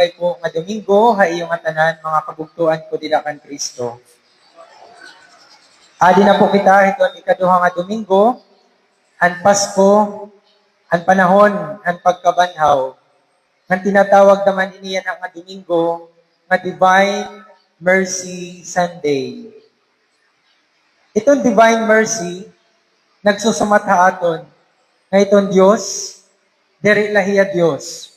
malipay po nga Domingo, ha iyong tanan, mga kabugtuan ko dila kan Kristo. Adi na po kita, ito ang ikaduha nga Domingo, ang Pasko, ang panahon, ang pagkabanhaw. Ang tinatawag naman iniyan ang nga Domingo, nga Divine Mercy Sunday. Itong Divine Mercy, nagsusumat aton, nga itong Diyos, diri lahiya Diyos,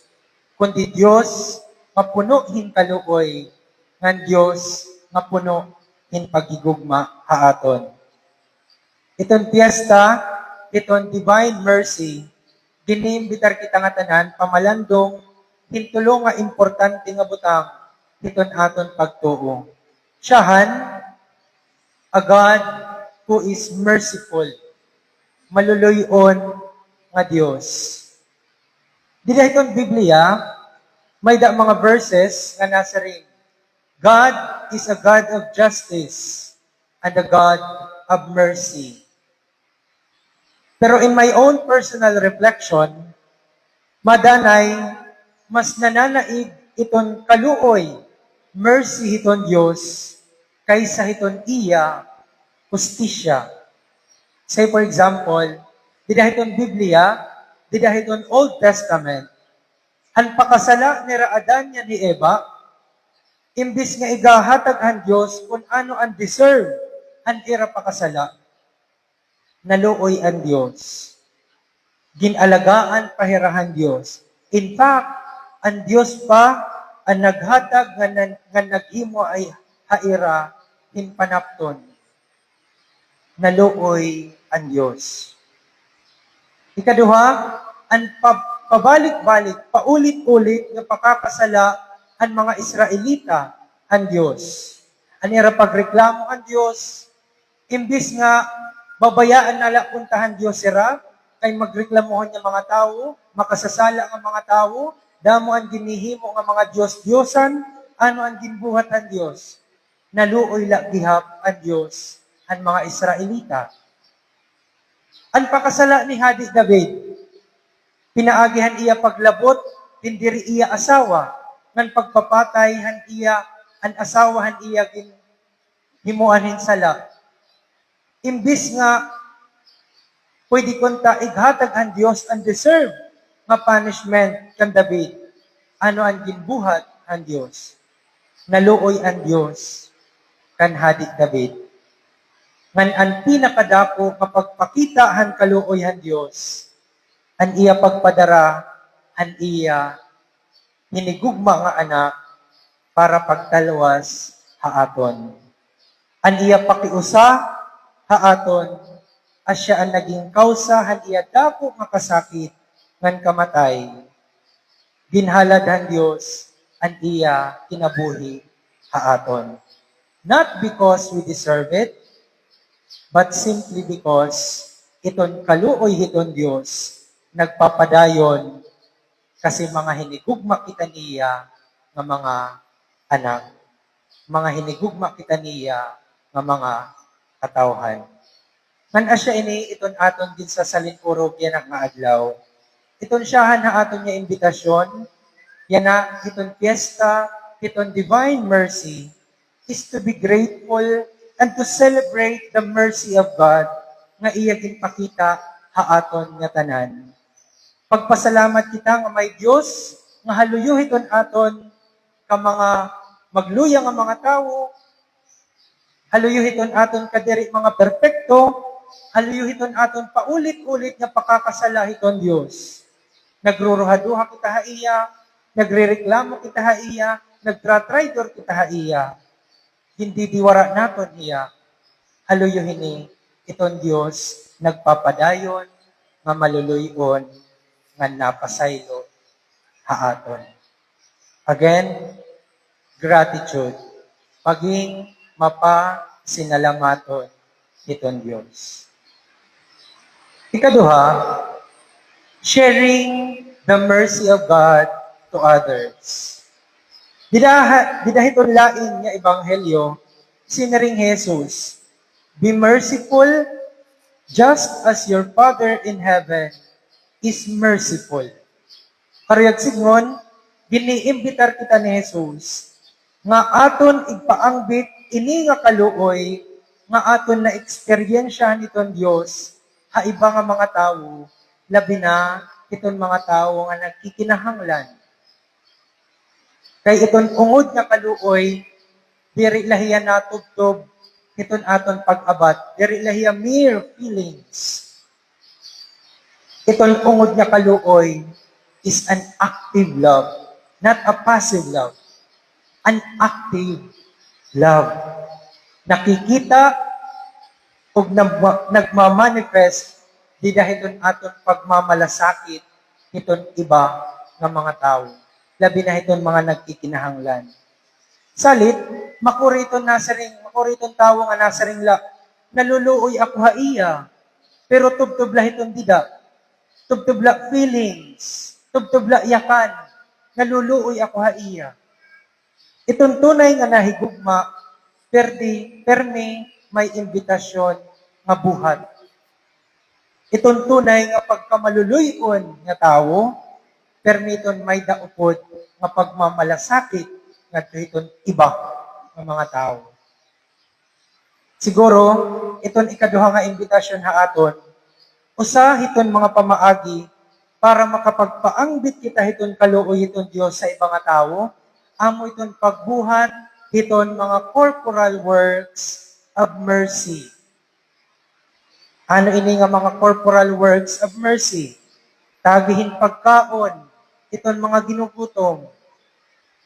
kundi Diyos mapuno hin kaluoy, ngan Diyos mapuno hin pagigugma haaton. Itong piyesta, itong Divine Mercy, dinimbitar kita nga tanan, pamalandong, hintulo nga importante nga butang, iton aton pagtuo. Siyahan, a God who is merciful, maluluyon nga Diyos. Dili itong Biblia, may mga verses nga nasa ring. God is a God of justice and a God of mercy. Pero in my own personal reflection, madanay, mas nananaig iton kaluoy, mercy hiton Diyos, kaysa hiton iya, justisya. Say for example, didahiton Biblia, didahiton Old Testament, ang pakasala ni Raadan niya ni Eva, imbis nga igahatag ang Diyos kung ano ang deserve ang ira pakasala, naluoy ang Diyos. Ginalagaan pahirahan Diyos. In fact, ang Diyos pa ang naghatag nga naghimo ay haira hinpanapton. Naluoy ang Diyos. Ikaduha, ang pabalik-balik, paulit-ulit na pakakasala ang mga Israelita ang Diyos. Anira pagreklamo ang Diyos, imbis nga babayaan nala puntahan Diyos sira, kay magreklamuhan niya mga tao, makasasala ang mga tao, damo ang ginihimo nga mga Diyos-Diyosan, ano ang ginbuhat ang Diyos. Naluoy lagihap ang Diyos, ang mga Israelita. Ang pakasala ni Hadi David, pinaagihan iya paglabot, tindiri iya asawa, ngan pagpapatay han iya, ang asawa han iya himuan hinsala. Imbis nga, pwede konta ighatag ang Diyos ang deserve nga punishment kan David. Ano ang ginbuhat ang Diyos? Naluoy ang Diyos kan Hadi David. Ngan ang pinakadako kapag pakita han kaluoy han Diyos, an iya pagpadara, an iya hinigugma nga anak para pagtalwas haaton. An iya pakiusa haaton, asya ang naging kausa han iya dako nga kasakit ngan kamatay. Ginhalad han Diyos an iya kinabuhi haaton. Not because we deserve it, but simply because iton kaluoy hiton Diyos nagpapadayon kasi mga hinigugma kita niya nga mga anak. Mga hinigugma kita niya nga mga katawhan. Ngan asya ini iton aton din sa salinpurog yan nga adlaw. Iton siyahan na aton niya imbitasyon, yan na iton fiesta, iton divine mercy, is to be grateful and to celebrate the mercy of God nga iya ginpakita haaton nga tanan. Pagpasalamat kita nga may Dios nga haluyuhiton aton ka mga magluya nga mga tawo, haluyuhiton aton kadiri mga perpekto, haluyuhiton aton paulit-ulit nga pakakasalahiton Dios. Nagruruhaduha kita haiya, nagrereklamo kita haiya, nagtratraidor kita haiya. Hindi diwara naton iya, haluyuhin ni iton Diyos, nagpapadayon, nga maluluyon, nga napasaylo, haaton. Again, gratitude. Paging mapasinalamaton iton Diyos. Ikaduha, sharing the mercy of God to others. Didahiton lain nga ebanghelyo, sinaring Jesus, be merciful just as your Father in heaven is merciful. Kariyag signon, giniimbitar kita ni Jesus, nga aton igpaangbit ini nga kaluoy, nga aton na eksperyensyahan iton Dios, ha iba nga mga tawo, labi na iton mga tawo nga nagkikinahanglan. Kay iton ungod nga kaluoy, diri lahiya natubtob, iton aton pag-abat, diri lahiya mere feelings. Iton ungod nga kaluoy is an active love, not a passive love. An active love. Nakikita o nagmamanifest di dahil iton aton pagmamalasakit iton iba nga mga tao. Labi na iton mga nagkikinahanglan. Salit, makuriton tao nga nasaring naluluoy ako haiya. Pero tubtubla iton dida. Tubtubla feelings. Tubtubla yakan. Naluluoy ako haiya. Itong tunay nga nahigugma, permi may imbitasyon nga buhat. Itong tunay nga pagkamaluluyon nga tao, permiton may daupod nga pagmamalasakit nga iton iba nga mga tao. Siguro, iton ikaduha nga imbitasyon ha aton, usa hiton mga pamaagi para makapagpaangbit kita hiton kaluoy hiton Dios sa ibang nga tao, amo iton pagbuhat iton mga corporal works of mercy. Ano ini nga mga corporal works of mercy? Tagihin pagkaon, iton mga ginugutom.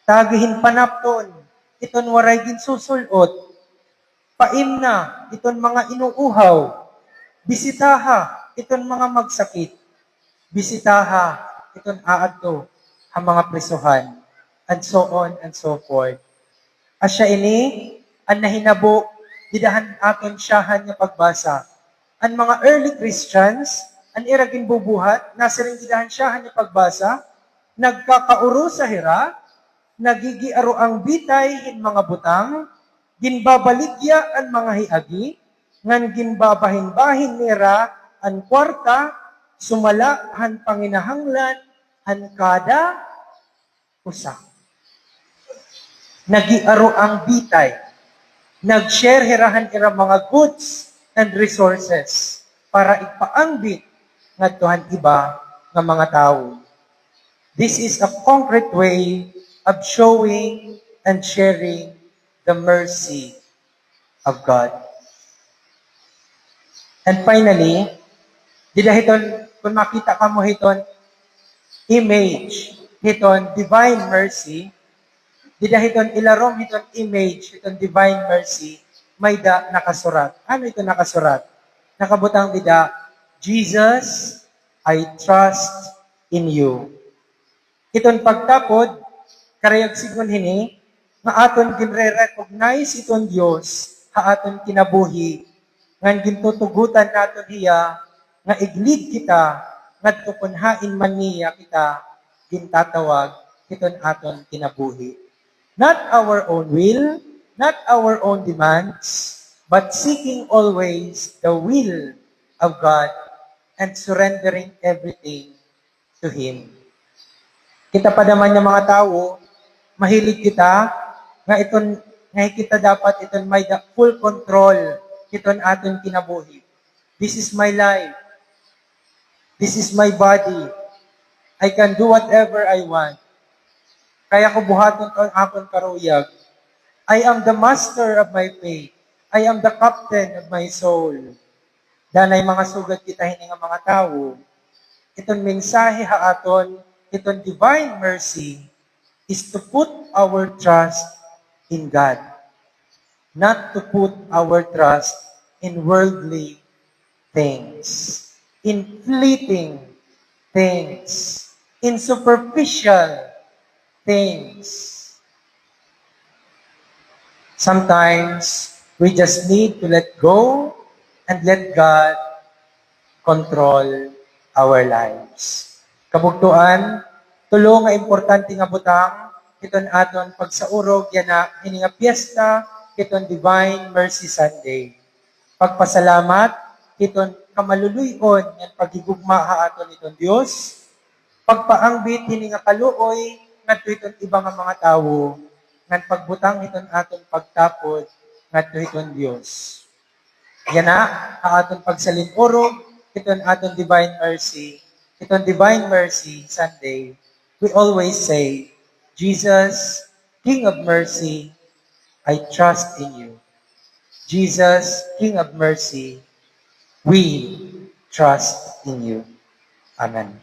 Tagihin panapton, iton waray ginsusulot. Paimna, iton mga inuuhaw. Bisitaha, iton mga magsakit. Bisitaha, iton aadto ang mga prisuhan. And so on and so forth. Asya ini, ang nahinabo, didahan aton siyahan nga pagbasa. Ang mga early Christians, ang iragin bubuhat, nasa rin didahan siyahan nga pagbasa, nagkakauro sa hira, nagigiaro ang bitay in mga butang, ginbabaligya ang mga hiagi, ngan ginbabahin-bahin nira ang kwarta, sumala han panginahanglan, ang kada usa. Nagiaro ang bitay. Nag-share hirahan ira mga goods and resources para ipaangbit ngadtohan iba nga mga tao. This is a concrete way of showing and sharing the mercy of God. And finally, didahiton kung makita ka mo hiton image, hiton divine mercy, didahiton ilarom hiton image, hiton divine mercy, may nakasurat. Ano ito nakasurat? Nakabutang dida, Jesus, I trust in you. Iton pagtapod, karayag sigon hini, nga aton ginre-recognize iton Dios, ha aton kinabuhi, ngan gintutugutan naton hiya, nga iglid kita, ngadto kunhain man niya kita, gintatawag, iton aton kinabuhi. Not our own will, not our own demands, but seeking always the will of God and surrendering everything to Him. Kita pa naman yung mga tao, mahilig kita, nga kita dapat iton may full control, iton aton kinabuhi. This is my life. This is my body. I can do whatever I want. Kaya ko buhaton ang akon karuyag. I am the master of my faith. I am the captain of my soul. Danay mga sugat kita hini nga mga tao. Itong mensahe ha aton, itong divine mercy is to put our trust in God. Not to put our trust in worldly things, in fleeting things, in superficial things. Sometimes, we just need to let go and let God control our lives. Kabugtuan, tulo nga importante nga butang, iton aton pagsaurog yan na hini nga piyesta, iton Divine Mercy Sunday. Pagpasalamat, iton kamaluluyon yan pagigugma ha aton iton Dios. Pagpaangbit hini nga kaluoy ngadto iton iba nga mga tawo ngan pagbutang iton aton pagtapod ngadto iton Dios. Yan na, ang aton pagsalinuro, iton aton divine mercy. Iton divine mercy Sunday, we always say, Jesus, King of mercy, I trust in you. Jesus, King of mercy, we trust in you. Amen.